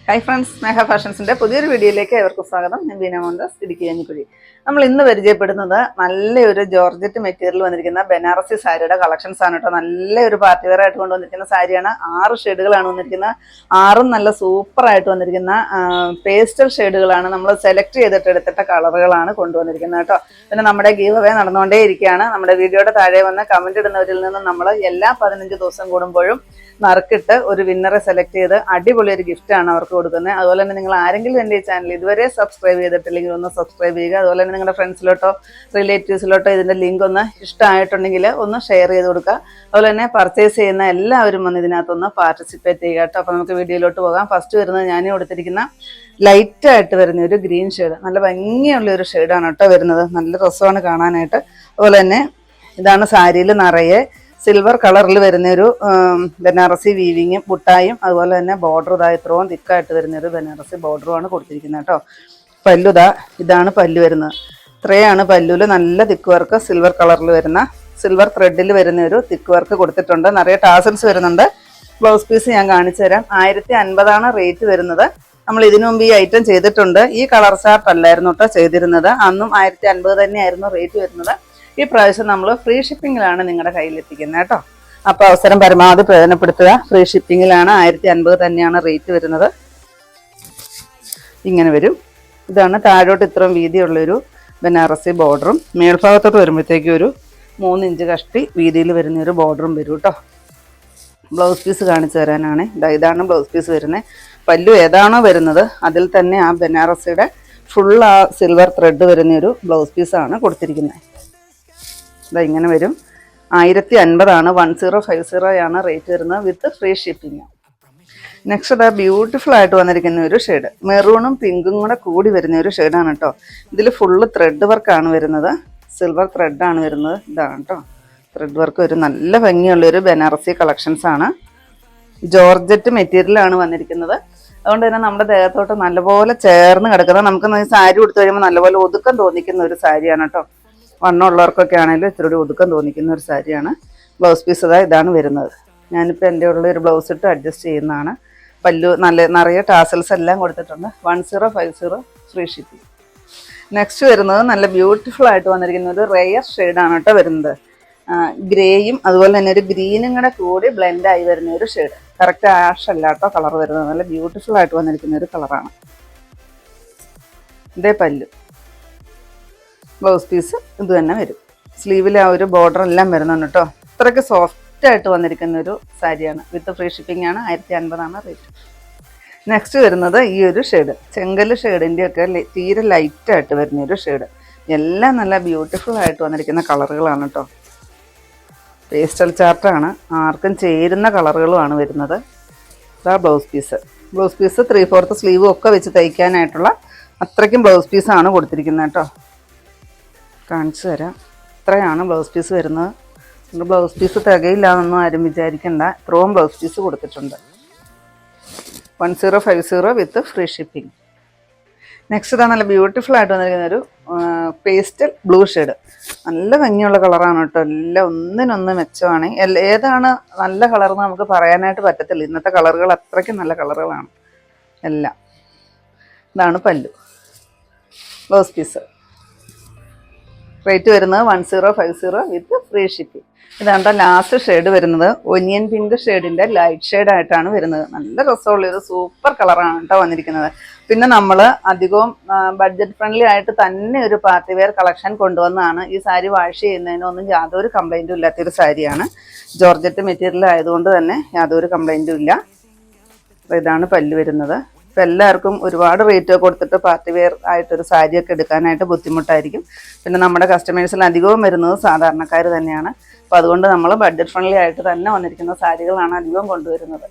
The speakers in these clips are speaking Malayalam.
ഹായ് ഫ്രണ്ട്സ്, സ്നേഹ ഫാഷൻസിൻ്റെ പുതിയൊരു വീഡിയോയിലേക്ക് ഏവർക്കും സ്വാഗതം. ഞാൻ ബീന മോഹൻദാസ്, ഇടുക്കി കഞ്ഞിക്കുഴി. നമ്മൾ ഇന്ന് പരിചയപ്പെടുന്നത് നല്ലൊരു ജോർജറ്റ് മെറ്റീരിയൽ വന്നിരിക്കുന്ന ബനാറസി സാരിയുടെ കളക്ഷൻസ് ആണ് കേട്ടോ. നല്ലൊരു പാർട്ടി വെയർ ആയിട്ട് കൊണ്ടുവന്നിരിക്കുന്ന സാരിയാണ്. 6 ഷെയ്ഡുകളാണ് വന്നിരിക്കുന്നത്. 6ഉം നല്ല സൂപ്പറായിട്ട് വന്നിരിക്കുന്ന പേസ്റ്റൽ ഷെയ്ഡുകളാണ്. നമ്മൾ സെലക്ട് ചെയ്തിട്ട് എടുത്തിട്ട കളറുകളാണ് കൊണ്ടുവന്നിരിക്കുന്നത് കേട്ടോ. പിന്നെ നമ്മുടെ ഗീവ് അവേ നടന്നുകൊണ്ടേ ഇരിക്കുകയാണ്. നമ്മുടെ വീഡിയോയുടെ താഴെ വന്ന് കമൻറ്റ് ഇടുന്നവരിൽ നിന്ന് നമ്മൾ എല്ലാ 15 ദിവസം കൂടുമ്പോഴും നറുക്കിട്ട് ഒരു വിന്നറെ സെലക്ട് ചെയ്ത് അടിപൊളി ഒരു ഗിഫ്റ്റാണ് അവർക്ക് കൊടുക്കുന്നത്. അതുപോലെ തന്നെ നിങ്ങൾ ആരെങ്കിലും എൻ്റെ ഈ ചാനൽ ഇതുവരെ സബ്സ്ക്രൈബ് ചെയ്തിട്ടില്ലെങ്കിൽ ഒന്ന് സബ്സ്ക്രൈബ് ചെയ്യുക. അതുപോലെ തന്നെ നിങ്ങളുടെ ഫ്രണ്ട്സിലോട്ടോ റിലേറ്റീവ്സിലോട്ടോ ഇതിൻ്റെ ലിങ്ക് ഒന്ന് ഇഷ്ടമായിട്ടുണ്ടെങ്കിൽ ഒന്ന് ഷെയർ ചെയ്ത് കൊടുക്കുക. അതുപോലെ തന്നെ പർച്ചേസ് ചെയ്യുന്ന എല്ലാവരും വന്ന് ഇതിനകത്തൊന്ന് പാർട്ടിസിപ്പേറ്റ് ചെയ്യുക കേട്ടോ. അപ്പോൾ നമുക്ക് വീഡിയോയിലോട്ട് പോകാം. ഫസ്റ്റ് വരുന്നത് ഞാൻ കൊടുത്തിരിക്കുന്ന ലൈറ്റായിട്ട് വരുന്ന ഒരു ഗ്രീൻ ഷെയ്ഡ്, നല്ല ഭംഗിയുള്ള ഒരു ഷെയ്ഡാണ് കേട്ടോ വരുന്നത്. നല്ല രസമാണ് കാണാനായിട്ട്. അതുപോലെ തന്നെ ഇതാണ് സാരിയിൽ നിറയെ സിൽവർ കളറിൽ വരുന്നൊരു ബനാറസി വീവിങ്ങും ബുട്ടായും അതുപോലെ തന്നെ ബോർഡർ ഇതാ ഇത്രയും തിക്കായിട്ട് വരുന്നൊരു ബനാറസി ബോർഡറുമാണ് കൊടുത്തിരിക്കുന്നത് കേട്ടോ. പല്ലുതാ ഇതാണ് പല്ലു വരുന്നത്. ഇത്രയാണ് പല്ലുവിൽ നല്ല തിക്ക് വർക്ക് സിൽവർ കളറിൽ വരുന്ന സിൽവർ ത്രെഡിൽ വരുന്ന ഒരു തിക്ക് വർക്ക് കൊടുത്തിട്ടുണ്ട്. നിറയെ ടാസൽസ് വരുന്നുണ്ട്. ബ്ലൗസ് പീസ് ഞാൻ കാണിച്ചു തരാം. 1050 റേറ്റ് വരുന്നത്. നമ്മൾ ഇതിനു മുമ്പ് ഈ ഐറ്റം ചെയ്തിട്ടുണ്ട്. ഈ കളർ ചാർട്ട് അല്ലായിരുന്നു കേട്ടോ ചെയ്തിരുന്നത്. അന്നും 1050 തന്നെയായിരുന്നു റേറ്റ് വരുന്നത്. ഈ പ്രാവശ്യം നമ്മൾ ഫ്രീ ഷിപ്പിങ്ങിലാണ് നിങ്ങളുടെ കയ്യിലെത്തിക്കുന്നത് കേട്ടോ. അപ്പോൾ അവസരം പരമാവധി പ്രയോജനപ്പെടുത്തുക. ഫ്രീ ഷിപ്പിങ്ങിലാണ്. 1050 തന്നെയാണ് റേറ്റ് വരുന്നത്. ഇങ്ങനെ വരും. ഇതാണ് താഴോട്ട് ഇത്രയും വീതിയുള്ളൊരു ബനാറസി ബോർഡറും മേൽഭാഗത്തോട്ട് വരുമ്പോഴത്തേക്കും ഒരു 3 ഇഞ്ച് കഷ്ടി വീതിയിൽ വരുന്നൊരു ബോർഡറും വരും കേട്ടോ. ബ്ലൗസ് പീസ് കാണിച്ചു തരാനാണ്. ഇതാണ് ബ്ലൗസ് പീസ് വരുന്നത്. പല്ലു ഏതാണോ വരുന്നത് അതിൽ തന്നെ ആ ബനാറസിയുടെ ഫുൾ ആ സിൽവർ ത്രെഡ് വരുന്നൊരു ബ്ലൗസ് പീസാണ് കൊടുത്തിരിക്കുന്നത്. ഇങ്ങനെ വരും. 1050 1050 റേറ്റ് വരുന്നത് വിത്ത് ഫ്രീ ഷിപ്പിംഗ്. നെക്സ്റ്റ് ഇതാ ബ്യൂട്ടിഫുൾ ആയിട്ട് വന്നിരിക്കുന്ന ഒരു ഷെയ്ഡ്, മെറൂണും പിങ്കും കൂടെ കൂടി വരുന്ന ഒരു ഷെയ്ഡാണ് കേട്ടോ. ഇതിൽ ഫുള്ള് ത്രെഡ് വർക്കാണ് വരുന്നത്. സിൽവർ ത്രെഡാണ് വരുന്നത്. ഇതാണ് കേട്ടോ ത്രെഡ് വർക്ക്. ഒരു നല്ല ഭംഗിയുള്ളൊരു ബനാറസി കളക്ഷൻസ് ആണ്. ജോർജറ്റ് മെറ്റീരിയലാണ് വന്നിരിക്കുന്നത്. അതുകൊണ്ട് തന്നെ നമ്മുടെ ദേഹത്തോട്ട് നല്ലപോലെ ചേർന്ന് കിടക്കുന്നത്. നമുക്ക് സാരി കൊടുത്തു കഴിയുമ്പോൾ നല്ലപോലെ ഒതുക്കം തോന്നിക്കുന്ന ഒരു സാരിയാണ് കേട്ടോ. വണ്ണമുള്ളവർക്കൊക്കെ ആണെങ്കിലും ഇത്തിരി ഒതുക്കം തോന്നിക്കുന്ന ഒരു സാരിയാണ്. ബ്ലൗസ് പീസ് ഇതാണ് വരുന്നത്. ഞാനിപ്പോൾ എൻ്റെ ഉള്ള ഒരു ബ്ലൗസ് ഇട്ട് അഡ്ജസ്റ്റ് ചെയ്യുന്നതാണ്. പല്ലു നിറയെ ടാസൽസ് എല്ലാം കൊടുത്തിട്ടുണ്ട്. 1050 ഫ്രീ ഷിപ്പിംഗ്. നെക്സ്റ്റ് വരുന്നത് നല്ല ബ്യൂട്ടിഫുൾ ആയിട്ട് വന്നിരിക്കുന്ന ഒരു റെയർ ഷെയ്ഡാണ് കേട്ടോ വരുന്നത്. ഗ്രേയും അതുപോലെ തന്നെ ഒരു ഗ്രീനും കൂടെ കൂടി ബ്ലെൻഡായി വരുന്ന ഒരു ഷെയ്ഡ്. കറക്റ്റ് ആഷ് അല്ല കേട്ടോ കളർ വരുന്നത്. നല്ല ബ്യൂട്ടിഫുൾ ആയിട്ട് വന്നിരിക്കുന്ന ഒരു കളറാണ്. ഇതേ പല്ലു. ബ്ലൗസ് പീസ് ഇത് തന്നെ വരും. സ്ലീവിൽ ആ ഒരു ബോർഡർ എല്ലാം വരുന്നുണ്ട് കേട്ടോ. ഇത്രയ്ക്ക് സോഫ്റ്റ് ആയിട്ട് വന്നിരിക്കുന്ന ഒരു സാരിയാണ്. വിത്ത് ഫ്രീ ഷിപ്പിംഗ് ആണ്. 1050 റേറ്റ്. നെക്സ്റ്റ് വരുന്നത് ഈ ഒരു ഷെയ്ഡ്, ചെങ്കല് ഷെയ്ഡിൻ്റെ ഒക്കെ തീരെ ലൈറ്റായിട്ട് വരുന്നൊരു ഷെയ്ഡ്. എല്ലാം നല്ല ബ്യൂട്ടിഫുൾ ആയിട്ട് വന്നിരിക്കുന്ന കളറുകളാണ് കേട്ടോ. പേസ്റ്റൽ ചാർട്ടാണ്. ആർക്കും ചേരുന്ന കളറുകളുമാണ് വരുന്നത്. ഇതാ ബ്ലൗസ് പീസ്. ബ്ലൗസ് പീസ് 3/4 സ്ലീവും ഒക്കെ വെച്ച് തയ്ക്കാനായിട്ടുള്ള അത്രയ്ക്കും ബ്ലൗസ് പീസാണ് കൊടുത്തിരിക്കുന്നത് കേട്ടോ. കാണിച്ചു തരാം. ഇത്രയാണ് ബ്ലൗസ് പീസ് വരുന്നത്. ബ്ലൗസ് പീസ് തികയില്ലാന്നൊന്നും ആരും വിചാരിക്കണ്ട. ഇത്രയും ബ്ലൗസ് പീസ് കൊടുത്തിട്ടുണ്ട്. 1050 വിത്ത് ഫ്രീ ഷിപ്പിംഗ്. നെക്സ്റ്റ് ഇതാ നല്ല ബ്യൂട്ടിഫുൾ ആയിട്ട് വന്നിരിക്കുന്ന ഒരു പേസ്റ്റൽ ബ്ലൂ ഷെയ്ഡ്. നല്ല ഭംഗിയുള്ള കളറാണ് കേട്ടോ. എല്ലാം ഒന്നിനൊന്ന് മെച്ചമാണ്. ഏതാണ് നല്ല കളറെന്ന് നമുക്ക് പറയാനായിട്ട് പറ്റത്തില്ല. ഇന്നത്തെ കളറുകൾ അത്രയ്ക്കും നല്ല കളറുകളാണ് എല്ലാം. ഇതാണ് പല്ലു. ബ്ലൗസ് പീസ് റേറ്റ് വരുന്നത് 1050 വിത്ത് ഫ്രീ ഷിപ്പിംഗ്. ഇതാണ് ലാസ്റ്റ് ഷെയ്ഡ് വരുന്നത്. ഒനിയൻ പിങ്ക് ഷെയ്ഡിൻ്റെ ലൈറ്റ് ഷെയ്ഡായിട്ടാണ് വരുന്നത്. നല്ല രസമുള്ളൊരു സൂപ്പർ കളറാണ് കേട്ടോ വന്നിരിക്കുന്നത്. പിന്നെ നമ്മൾ അധികവും ബഡ്ജറ്റ് ഫ്രണ്ട്ലി ആയിട്ട് തന്നെ ഒരു പാർട്ടി വെയർ കളക്ഷൻ കൊണ്ടുവന്നതാണ്. ഈ സാരി വാഷ് ചെയ്യുന്നതിനൊന്നും യാതൊരു കംപ്ലൈൻറ്റും ഇല്ലാത്തൊരു സാരിയാണ്. ജോർജറ്റ് മെറ്റീരിയൽ ആയതുകൊണ്ട് തന്നെ യാതൊരു കംപ്ലൈൻറ്റും ഇല്ല. ഇതാണ് പല്ല് വരുന്നത്. ഇപ്പം എല്ലാവർക്കും ഒരുപാട് റേറ്റ് കൊടുത്തിട്ട് പാർട്ടി വെയർ ആയിട്ടൊരു സാരിയൊക്കെ എടുക്കാനായിട്ട് ബുദ്ധിമുട്ടായിരിക്കും. പിന്നെ നമ്മുടെ കസ്റ്റമേഴ്സിൽ അധികവും വരുന്നത് സാധാരണക്കാർ തന്നെയാണ്. അപ്പോൾ അതുകൊണ്ട് നമ്മൾ ബഡ്ജറ്റ് ഫ്രണ്ട്ലി ആയിട്ട് തന്നെ വന്നിരിക്കുന്ന സാരികളാണ് അധികവും കൊണ്ടുവരുന്നത്.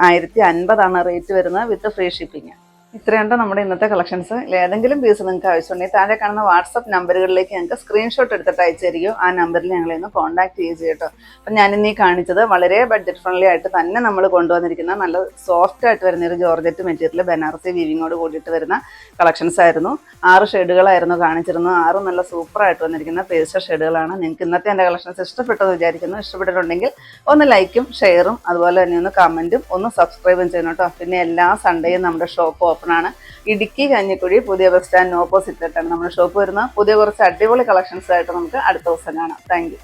1050 റേറ്റ് വരുന്നത് വിത്ത് ഫ്രീ ഷിപ്പിംഗ്. ഇത്രയുണ്ട് നമ്മുടെ ഇന്നത്തെ കളക്ഷൻസ്. ഏതെങ്കിലും പീസ് നിങ്ങൾക്ക് ആവശ്യമുണ്ടെങ്കിൽ താഴെ കാണുന്ന വാട്സപ്പ് നമ്പറുകളിലേക്ക് ഞങ്ങൾക്ക് സ്ക്രീൻഷോട്ട് എടുത്തിട്ട് അയച്ചു തരികയോ ആ നമ്പറിൽ ഞങ്ങളെ ഒന്ന് കോൺടാക്ട് ചെയ്യുക കേട്ടോ. അപ്പം ഞാനിന്നീ കാണിച്ചത് വളരെ ബഡ്ജറ്റ് ഫ്രണ്ട്ലി ആയിട്ട് തന്നെ നമ്മൾ കൊണ്ടുവന്നിരിക്കുന്ന നല്ല സോഫ്റ്റ് ആയിട്ട് വരുന്ന ഒരു ജോർജറ്റ് മെറ്റീരിയൽ ബനാറസി വീവിങ്ങോട് കൂടിയിട്ട് വരുന്ന കളക്ഷൻസ് ആയിരുന്നു. 6 ഷെയ്ഡുകളായിരുന്നു കാണിച്ചിരുന്നത്. 6 നല്ല സൂപ്പറായിട്ട് വന്നിരിക്കുന്ന പേസ്റ്റൽ ഷെയ്ഡുകളാണ്. നിങ്ങൾക്ക് ഇന്നത്തെ എൻ്റെ കളക്ഷൻസ് ഇഷ്ടപ്പെട്ടെന്ന് വിചാരിക്കുന്നു. ഇഷ്ടപ്പെട്ടിട്ടുണ്ടെങ്കിൽ ഒന്ന് ലൈക്കും ഷെയറും അതുപോലെ തന്നെ ഒന്ന് കമൻറ്റും ഒന്ന് സബ്സ്ക്രൈബും ചെയ്യണം കേട്ടോ. പിന്നെ എല്ലാ സൺഡേയും നമ്മുടെ ഷോപ്പ് ഓപ്പൺ ആണ്. ഇടുക്കി കഞ്ഞിക്കുഴി പുതിയ ബസ് സ്റ്റാൻഡിന് ഓപ്പോസിറ്റായിട്ടാണ് നമ്മുടെ ഷോപ്പ് വരുന്നത്. പുതിയ കുറച്ച് അടിപൊളി കളക്ഷൻസ് ആയിട്ട് നമുക്ക് അടുത്ത ദിവസം കാണാം. Thank you.